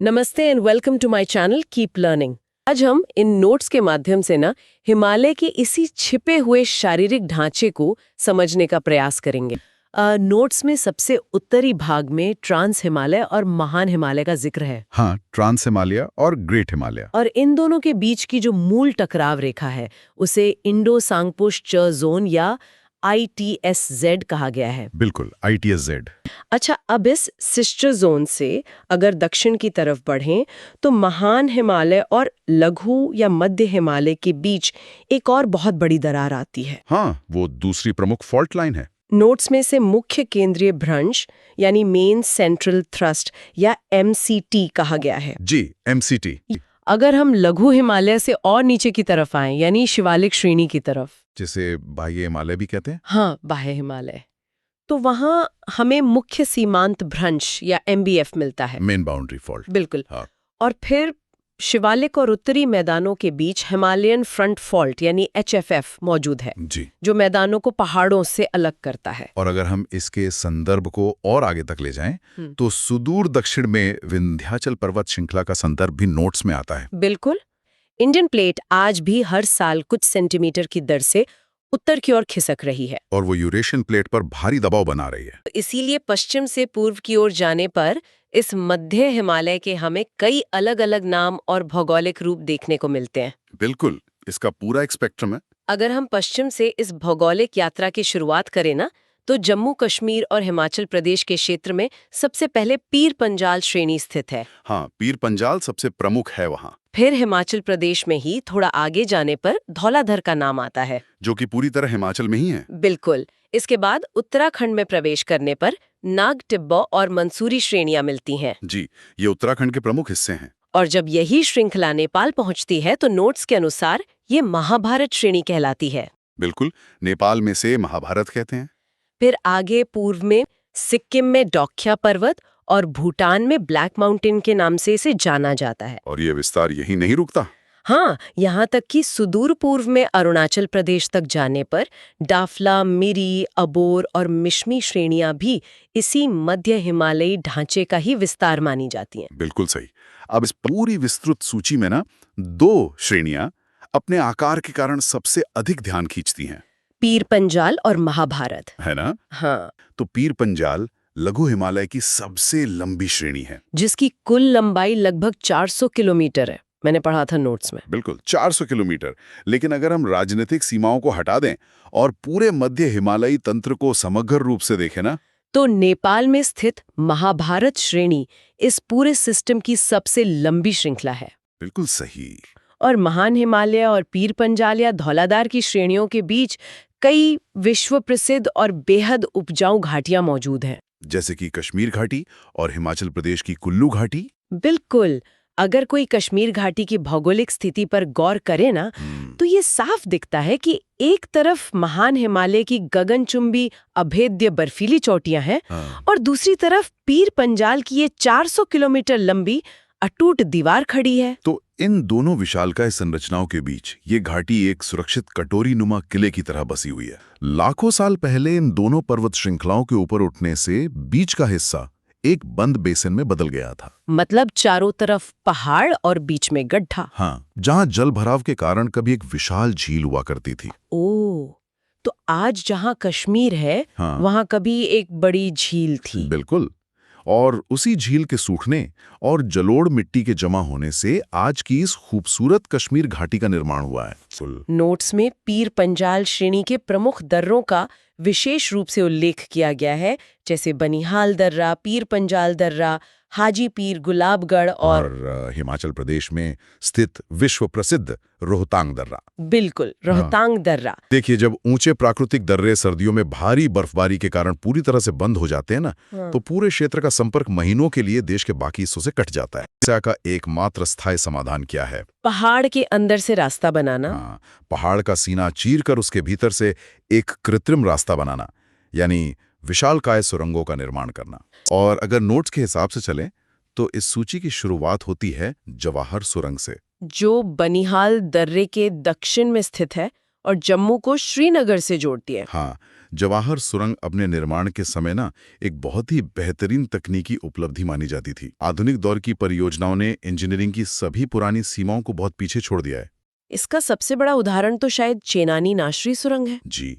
नमस्ते and welcome to my channel keep learning. आज हम इन नोट्स के माध्यम से हिमालय के इसी छिपे हुए शारीरिक ढांचे को समझने का प्रयास करेंगे। नोट्स में सबसे उत्तरी भाग में ट्रांस हिमालय और महान हिमालय का जिक्र है। हाँ, ट्रांस हिमालय और ग्रेट हिमालय। और इन दोनों के बीच की जो मूल टकराव रेखा है उसे इंडो सांगपुश च जोन या ITSZ कहा गया है। बिल्कुल, ITSZ। अच्छा, अब इस सिस्टर जोन से अगर दक्षिण की तरफ बढ़ें तो महान हिमालय और लघु या मध्य हिमालय के बीच एक और बहुत बड़ी दरार आती है। हाँ, वो दूसरी प्रमुख फॉल्ट लाइन है। नोट्स में से मुख्य केंद्रीय भ्रंश यानी मेन सेंट्रल थ्रस्ट या MCT कहा गया है। जी, MCT। अगर हम लघु हिमालय से और नीचे की तरफ आएं यानी शिवालिक श्रेणी की तरफ, जिसे बाह्य हिमालय भी कहते हैं। हाँ, बाह्य हिमालय, तो वहां हमें मुख्य सीमांत भ्रंश या MBF मिलता है, मेन बाउंड्री फॉल्ट। बिल्कुल। हाँ। और फिर शिवालिक और उत्तरी मैदानों के बीच हिमालयन फ्रंट फॉल्ट यानी HFF मौजूद है, जी। जो मैदानों को पहाड़ों से अलग करता है। और अगर हम इसके संदर्भ को और आगे तक ले जाएं, तो सुदूर दक्षिण में विंध्याचल पर्वत श्रृंखला का संदर्भ भी नोट्स में आता है। बिल्कुल। इंडियन प्लेट आज भी हर साल कुछ सेंटीमीटर की दर से उत्तर की ओर खिसक रही है, और वो यूरेशियन प्लेट पर भारी दबाव बना रही है। इसीलिए पश्चिम से पूर्व की ओर जाने पर इस मध्य हिमालय के हमें कई अलग अलग नाम और भौगोलिक रूप देखने को मिलते हैं। बिल्कुल, इसका पूरा एक स्पेक्ट्रम है। अगर हम पश्चिम से इस भौगोलिक यात्रा की शुरुआत करें तो जम्मू कश्मीर और हिमाचल प्रदेश के क्षेत्र में सबसे पहले पीर पंजाल श्रेणी स्थित है। हाँ, पीर पंजाल सबसे प्रमुख है वहाँ। फिर हिमाचल प्रदेश में ही थोड़ा आगे जाने पर धौलाधर का नाम आता है, जो कि पूरी तरह हिमाचल में ही है। बिल्कुल। इसके बाद उत्तराखंड में प्रवेश करने पर नाग टिब्बा और मंसूरी श्रेणियां मिलती हैं। जी, ये उत्तराखंड के प्रमुख हिस्से हैं। और जब यही श्रृंखला नेपाल पहुंचती है तो नोट्स के अनुसार ये महाभारत श्रेणी कहलाती है। बिल्कुल, नेपाल में से महाभारत कहते हैं। फिर आगे पूर्व में सिक्किम में डोख्या पर्वत और भूटान में ब्लैक माउंटेन के नाम से इसे जाना जाता है। और ये विस्तार यही नहीं रुकता। हाँ, यहाँ तक कि सुदूर पूर्व में अरुणाचल प्रदेश तक जाने पर डाफला, मिरी, अबोर और मिश्मी श्रेणियां भी इसी मध्य हिमालयी ढांचे का ही विस्तार मानी जाती हैं। बिल्कुल सही। अब इस पूरी विस्तृत सूची में दो श्रेणियां अपने आकार के कारण सबसे अधिक ध्यान खींचती हैं। पीर पंजाल और महाभारत, है ना? हाँ। तो पीर पंजाल लघु हिमालय की सबसे लंबी श्रेणी है, जिसकी कुल लंबाई लगभग 400 किलोमीटर है। मैंने पढ़ा था नोट्स में। बिल्कुल 400 किलोमीटर। लेकिन अगर हम राजनीतिक सीमाओं को हटा दें और पूरे मध्य हिमालयी तंत्र को समग्र रूप से देखें तो नेपाल में स्थित महाभारत श्रेणी इस पूरे सिस्टम की सबसे लंबी श्रृंखला है। बिल्कुल सही। और महान हिमालय और पीर पंजाल या धौलाधार की श्रेणियों के बीच कई विश्व प्रसिद्ध और बेहद उपजाऊ घाटियां मौजूद हैं, जैसे कि कश्मीर घाटी और हिमाचल प्रदेश की कुल्लू घाटी। बिल्कुल। अगर कोई कश्मीर घाटी की भौगोलिक स्थिति पर गौर करे तो ये साफ दिखता है कि एक तरफ महान हिमालय की गगनचुंबी अभेद्य बर्फीली चोटियां हैं, और दूसरी तरफ पीर पंजाल की ये 400 किलोमीटर लंबी अटूट दीवार खड़ी है। तो इन दोनों विशालकाय संरचनाओं के बीच ये घाटी एक सुरक्षित कटोरी नुमा किले की तरह बसी हुई है। लाखों साल पहले इन दोनों पर्वत श्रृंखलाओं के ऊपर उठने से बीच का हिस्सा एक बंद बेसिन में बदल गया था। मतलब चारों तरफ पहाड़ और बीच में गड्ढा। हाँ, जहाँ जल भराव के कारण कभी एक विशाल झील हुआ करती थी। ओह, तो आज जहाँ कश्मीर है, हाँ, वहाँ कभी एक बड़ी झील थी। बिल्कुल। और उसी झील के सूखने और जलोढ़ मिट्टी के जमा होने से आज की इस खूबसूरत कश्मीर घाटी का निर्माण हुआ है। नोट्स में पीर पंजाल श्रेणी के प्रमुख दर्रों का विशेष रूप से उल्लेख किया गया है, जैसे बनिहाल दर्रा, पीर पंजाल दर्रा, हाजी पीर, गुलाबगढ़ और हिमाचल प्रदेश में स्थित विश्व प्रसिद्ध रोहतांग दर्रा। बिल्कुल, रोहतांग दर्रा। देखिए, जब ऊंचे प्राकृतिक दर्रे सर्दियों में भारी बर्फबारी के कारण पूरी तरह से बंद हो जाते हैं तो पूरे क्षेत्र का संपर्क महीनों के लिए देश के बाकी हिस्सों से कट जाता है। समस्या का एकमात्र स्थायी समाधान क्या है? पहाड़ के अंदर से रास्ता बनाना। हाँ, पहाड़ का सीना चीरकर उसके भीतर से एक कृत्रिम रास्ता बनाना, यानी विशालकाय सुरंगों का निर्माण करना। और अगर नोट्स के हिसाब से चलें तो इस सूची की शुरुआत होती है जवाहर सुरंग से, जो बनिहाल दर्रे के दक्षिण में स्थित है और जम्मू को श्रीनगर से जोड़ती है। हाँ, जवाहर सुरंग अपने निर्माण के समय ना एक बहुत ही बेहतरीन तकनीकी उपलब्धि मानी जाती थी। आधुनिक दौर की परियोजनाओं ने इंजीनियरिंग की सभी पुरानी सीमाओं को बहुत पीछे छोड़ दिया है। इसका सबसे बड़ा उदाहरण तो शायद चेनानी नाशरी सुरंग है। जी,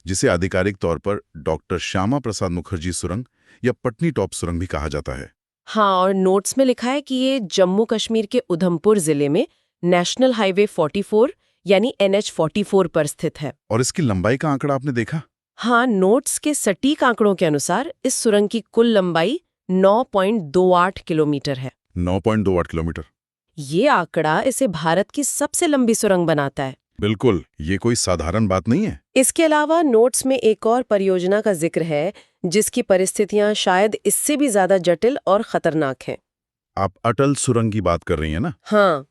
जिसे आधिकारिक तौर पर डॉक्टर श्यामा प्रसाद मुखर्जी सुरंग या पटनी टॉप सुरंग भी कहा जाता है। हाँ, और नोट्स में लिखा है कि ये जम्मू कश्मीर के उधमपुर जिले में नेशनल हाईवे 44 यानी NH44 पर स्थित है। और इसकी लंबाई का आंकड़ा आपने देखा? हाँ, नोट्स के सटीक आंकड़ों के अनुसार इस सुरंग की कुल लंबाई 9.28 किलोमीटर है। 9.28 किलोमीटर। ये आंकड़ा इसे भारत की सबसे लंबी सुरंग बनाता है। बिल्कुल, ये कोई साधारण बात नहीं है। इसके अलावा नोट्स में एक और परियोजना का जिक्र है जिसकी परिस्थितियां शायद इससे भी ज्यादा जटिल और खतरनाक हैं। आप अटल सुरंग की बात कर रही हैं ना? हाँ,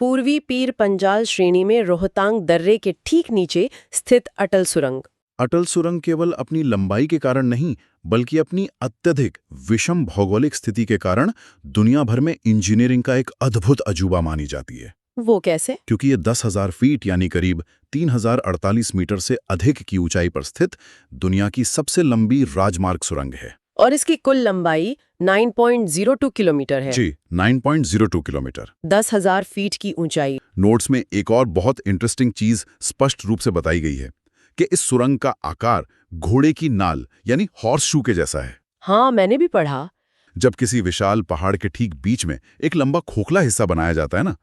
पूर्वी पीर पंजाल श्रेणी में रोहतांग दर्रे के ठीक नीचे स्थित अटल सुरंग। अटल सुरंग केवल अपनी लंबाई के कारण नहीं, बल्कि अपनी अत्यधिक विषम भौगोलिक स्थिति के कारण दुनिया भर में इंजीनियरिंग का एक अद्भुत अजूबा मानी जाती है। वो कैसे? क्योंकि ये 10,000 फीट यानी करीब 3,048 मीटर से अधिक की ऊंचाई पर स्थित दुनिया की सबसे लंबी राजमार्ग सुरंग है। और इसकी कुल लंबाई 9.02 किलोमीटर है। जी, 9.02 किलोमीटर। 10,000 फीट की ऊंचाई। नोट्स में एक और बहुत इंटरेस्टिंग चीज स्पष्ट रूप से बताई गई है कि इस सुरंग का आकार घोड़े की नाल यानी हॉर्स शू के जैसा है। हाँ, मैंने भी पढ़ा। जब किसी विशाल पहाड़ के ठीक बीच में एक लंबा खोखला हिस्सा बनाया जाता है ना,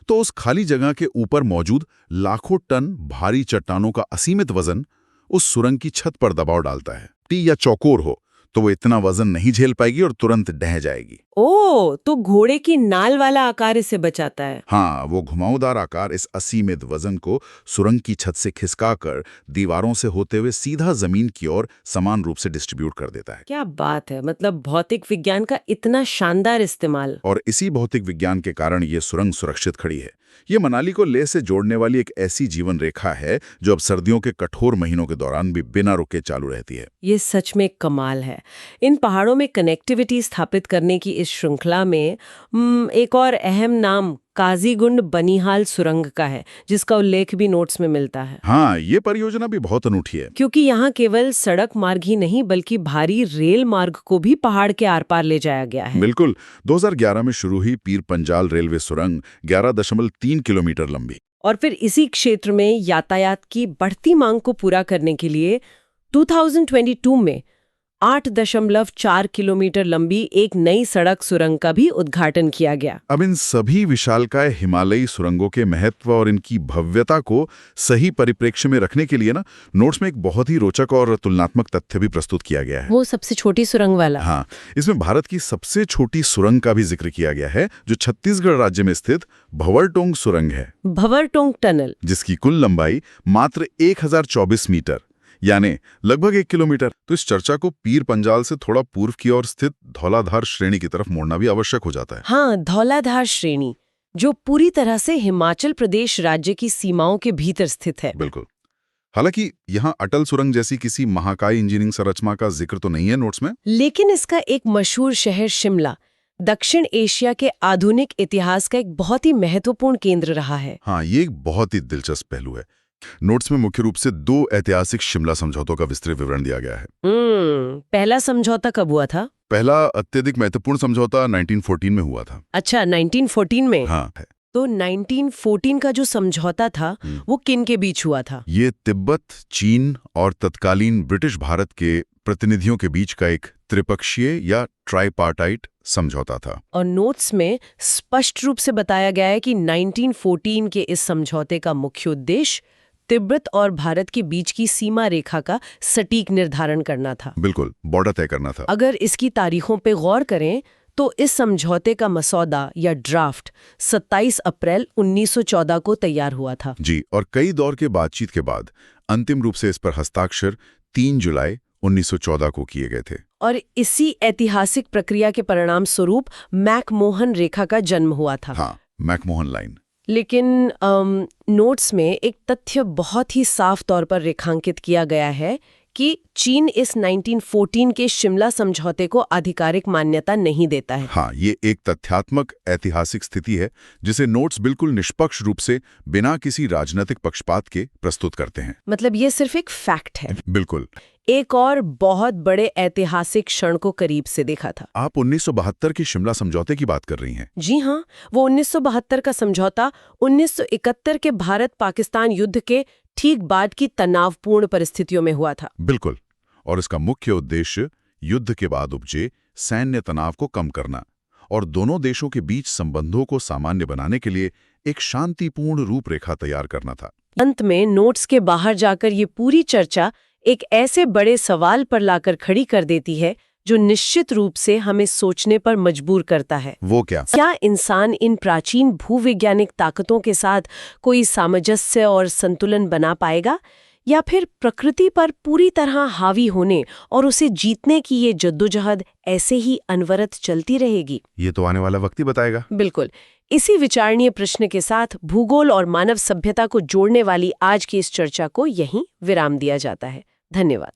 तो उस खाली जगह के ऊपर मौजूद लाखों टन भारी चट्टानों का असीमित वजन उस सुरंग की छत पर दबाव डालता है। टी या चौकोर हो तो वो इतना वजन नहीं झेल पाएगी और तुरंत ढह जाएगी। ओह, तो घोड़े की नाल वाला आकार इसे बचाता है। हाँ, वो घुमावदार आकार इस असीमित वजन को सुरंग की छत से खिसकाकर दीवारों से होते हुए सीधा जमीन की ओर समान रूप से डिस्ट्रीब्यूट कर देता है। क्या बात है, मतलब भौतिक विज्ञान का इतना शानदार इस्तेमाल। और इसी भौतिक विज्ञान के कारण ये सुरंग सुरक्षित खड़ी है। ये मनाली को लेह से जोड़ने वाली एक ऐसी जीवन रेखा है जो अब सर्दियों के कठोर महीनों के दौरान भी बिना रुके चालू रहती है। ये सच में कमाल है। इन पहाड़ों में कनेक्टिविटी स्थापित करने की इस श्रृंखला में एक और अहम नाम काजीगुंड बनिहाल सुरंग का है, जिसका उल्लेख भी नोट्स में मिलता है। हाँ, ये परियोजना भी बहुत अनूठी है, क्योंकि यहाँ केवल सड़क मार्ग ही नहीं बल्कि भारी रेल मार्ग को भी पहाड़ के आर पार ले जाया गया है। बिल्कुल। 2011 में शुरू हुई पीर पंजाल रेलवे सुरंग 11.3 किलोमीटर लंबी। और फिर इसी क्षेत्र में यातायात की बढ़ती मांग को पूरा करने के लिए 2022 में 8.4 किलोमीटर लंबी एक नई सड़क सुरंग का भी उद्घाटन किया गया। अब इन सभी विशालकाय हिमालयी सुरंगों के महत्व और इनकी भव्यता को सही परिप्रेक्ष्य में रखने के लिए ना नोट्स में एक बहुत ही रोचक और तुलनात्मक तथ्य भी प्रस्तुत किया गया है। वो सबसे छोटी सुरंग वाला। हाँ, इसमें भारत की सबसे छोटी सुरंग का भी जिक्र किया गया है, जो छत्तीसगढ़ राज्य में स्थित भंवरटोंग सुरंग है। भंवरटोंग टनल, जिसकी कुल लंबाई मात्र 1024 मीटर यानी लगभग 1 किलोमीटर। तो इस चर्चा को पीर पंजाल से थोड़ा पूर्व की ओर स्थित धौलाधार श्रेणी की तरफ मोड़ना भी आवश्यक हो जाता है। हाँ, धौलाधार श्रेणी, जो पूरी तरह से हिमाचल प्रदेश राज्य की सीमाओं के भीतर स्थित है। बिल्कुल। हालांकि यहाँ अटल सुरंग जैसी किसी महाकाय इंजीनियरिंग संरचना का जिक्र तो नहीं है नोट्स में, लेकिन इसका एक मशहूर शहर शिमला दक्षिण एशिया के आधुनिक इतिहास का एक बहुत ही महत्वपूर्ण केंद्र रहा है। हाँ, ये एक बहुत ही दिलचस्प पहलू है। नोट्स में मुख्य रूप से 2 ऐतिहासिक शिमला समझौतों का विस्तृत विवरण दिया गया है। पहला समझौता कब हुआ था? पहला अत्यधिक महत्वपूर्ण समझौता 1914 में हुआ था। अच्छा, 1914 में। हाँ है। तो 1914 का जो समझौता था वो किन के बीच हुआ था? ये तिब्बत, चीन और तत्कालीन ब्रिटिश भारत के प्रतिनिधियों के बीच का एक त्रिपक्षीय या ट्राइपार्टाइट समझौता था। और नोट्स में स्पष्ट रूप से बताया गया है कि 1914 के इस समझौते का मुख्य उद्देश्य तिब्बत और भारत के बीच की सीमा रेखा का सटीक निर्धारण करना था। बिल्कुल, बॉर्डर तय करना था। अगर इसकी तारीखों पे गौर करें तो इस समझौते का मसौदा या ड्राफ्ट 27 अप्रैल 1914 को तैयार हुआ था। जी, और कई दौर के बातचीत के बाद अंतिम रूप से इस पर हस्ताक्षर 3 जुलाई 1914 को किए गए थे। और इसी ऐतिहासिक प्रक्रिया के परिणाम स्वरूप मैकमोहन रेखा का जन्म हुआ था। हाँ, मैकमोहन लाइन। लेकिन नोट्स में एक तथ्य बहुत ही साफ तौर पर रेखांकित किया गया है कि चीन इस 1914 के शिमला समझौते को आधिकारिक मान्यता नहीं देता है। हाँ, ये एक तथ्यात्मक ऐतिहासिक स्थिति है जिसे नोट्स बिल्कुल निष्पक्ष रूप से बिना किसी राजनीतिक पक्षपात के प्रस्तुत करते हैं। मतलब ये सिर्फ एक फैक्ट है। बिल्कुल। एक और बहुत ऐतिहासिक ऐतिहासिक क्षण को करीब से देखा था। आप 1972 की शिमला समझौते की बात कर रही हैं। जी हाँ, वो 1972 का समझौता 1971 के भारत-पाकिस्तान युद्ध के ठीक बाद की तनावपूर्ण परिस्थितियों में हुआ था। बिल्कुल। और इसका मुख्य उद्देश्य युद्ध के बाद उपजे सैन्य तनाव को कम करना और दोनों देशों के बीच संबंधों को सामान्य बनाने के लिए एक शांतिपूर्ण रूपरेखा तैयार करना था। अंत में नोट्स के बाहर जाकर ये पूरी चर्चा एक ऐसे बड़े सवाल पर लाकर खड़ी कर देती है जो निश्चित रूप से हमें सोचने पर मजबूर करता है। वो क्या? क्या इंसान इन प्राचीन भूवैज्ञानिक ताकतों के साथ कोई सामंजस्य और संतुलन बना पाएगा, या फिर प्रकृति पर पूरी तरह हावी होने और उसे जीतने की ये जद्दोजहद ऐसे ही अनवरत चलती रहेगी? ये तो आने वाला वक्त ही बताएगा। बिल्कुल। इसी विचारणीय प्रश्न के साथ भूगोल और मानव सभ्यता को जोड़ने वाली आज की इस चर्चा को यहीं विराम दिया जाता है। धन्यवाद।